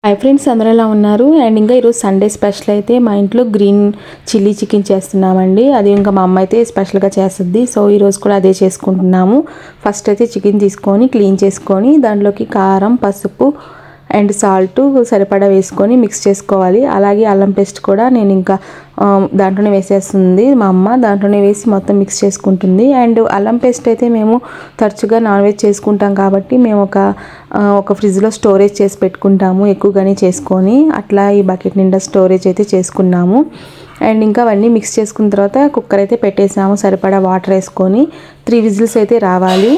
Hi friends, అందరూ ఎలా ఉన్నారు? అండ్ ఇంకా ఈరోజు సండే స్పెషల్ అయితే మా ఇంట్లో గ్రీన్ చిల్లీ చికెన్ చేస్తున్నామండి. అది ఇంకా మా అమ్మ అయితే స్పెషల్గా చేస్తుంది. సో ఈరోజు కూడా అదే చేసుకుంటున్నాము. ఫస్ట్ అయితే చికెన్ తీసుకొని క్లీన్ చేసుకొని దాంట్లోకి కారం, పసుపు అండ్ సాల్ట్ సరిపడా వేసుకొని మిక్స్ చేసుకోవాలి. అలాగే అల్లం పేస్ట్ కూడా నేను ఇంకా దాంట్లోనే వేసేస్తుంది మా అమ్మ. దాంట్లోనే వేసి మొత్తం మిక్స్ చేసుకుంటుంది. అండ్ అల్లం పేస్ట్ అయితే మేము తరచుగా నాన్ వెజ్ చేసుకుంటాం కాబట్టి మేము ఒక ఫ్రిడ్జ్లో స్టోరేజ్ చేసి పెట్టుకుంటాము, ఎక్కువగానే చేసుకొని. అట్లా ఈ బకెట్ నిండా స్టోరేజ్ అయితే చేసుకున్నాము. అండ్ ఇంకా అవన్నీ మిక్స్ చేసుకున్న తర్వాత కుక్కర్ అయితే పెట్టేసాము. సరిపడా వాటర్ వేసుకొని 3 విజిల్స్ అయితే రావాలి.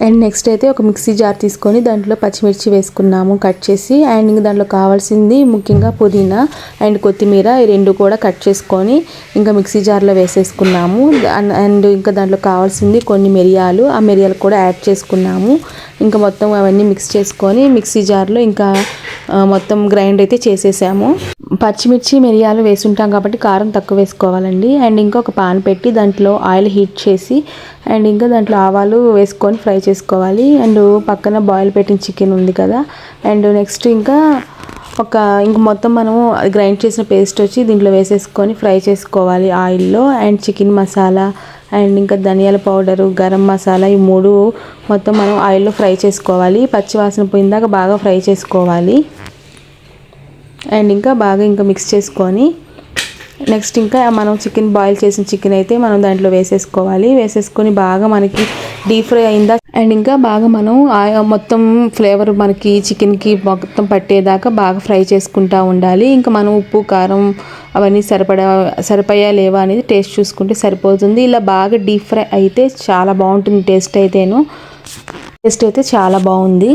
అండ్ నెక్స్ట్ అయితే ఒక మిక్సీ జార్ తీసుకొని దాంట్లో పచ్చిమిర్చి వేసుకున్నాము కట్ చేసి. అండ్ ఇంకా దాంట్లో కావాల్సింది ముఖ్యంగా పుదీనా అండ్ కొత్తిమీర, ఈ రెండు కూడా కట్ చేసుకొని ఇంకా మిక్సీ జార్లో వేసేసుకున్నాము. అండ్ ఇంకా దాంట్లో కావాల్సింది కొన్ని మిరియాలు, ఆ మిరియాలు కూడా యాడ్ చేసుకున్నాము. ఇంకా మొత్తం అవన్నీ మిక్స్ చేసుకొని మిక్సీ జార్లో ఇంకా మొత్తం గ్రైండ్ అయితే చేసేసాము. పచ్చిమిర్చి మిరియాలు వేసుంటాం కాబట్టి కారం తక్కువ వేసుకోవాలండి. అండ్ ఇంకా ఒక పాన్ పెట్టి దాంట్లో ఆయిల్ హీట్ చేసి అండ్ ఇంకా దాంట్లో ఆవాలు వేసుకొని ఫ్రై చేసుకోవాలి. అండ్ పక్కన బాయిల్ పెట్టిన చికెన్ ఉంది కదా. అండ్ నెక్స్ట్ ఇంకా మొత్తం మనము గ్రైండ్ చేసిన పేస్ట్ వచ్చి దీంట్లో వేసేసుకొని ఫ్రై చేసుకోవాలి ఆయిల్లో. అండ్ చికెన్ మసాలా అండ్ ఇంకా ధనియాల పౌడరు, గరం మసాలా, ఈ 3 మొత్తం మనం ఆయిల్లో ఫ్రై చేసుకోవాలి. పచ్చివాసన పోయిందాక బాగా ఫ్రై చేసుకోవాలి. అండ్ ఇంకా బాగా మిక్స్ చేసుకొని నెక్స్ట్ ఇంకా మనం చికెన్ బాయిల్ చేసిన చికెన్ అయితే మనం దాంట్లో వేసేసుకొని బాగా మనకి డీప్ ఫ్రై అయిందా. అండ్ ఇంకా బాగా మనం మొత్తం ఫ్లేవర్ మనకి చికెన్కి మొత్తం పట్టేదాకా బాగా ఫ్రై చేసుకుంటూ ఉండాలి. ఇంకా మనం ఉప్పు, కారం అవన్నీ సరిపోయా లేవా అనేది టేస్ట్ చూసుకుంటే సరిపోతుంది. ఇలా బాగా డీప్ ఫ్రై అయితే చాలా బాగుంటుంది. టేస్ట్ అయితే చాలా బాగుంది.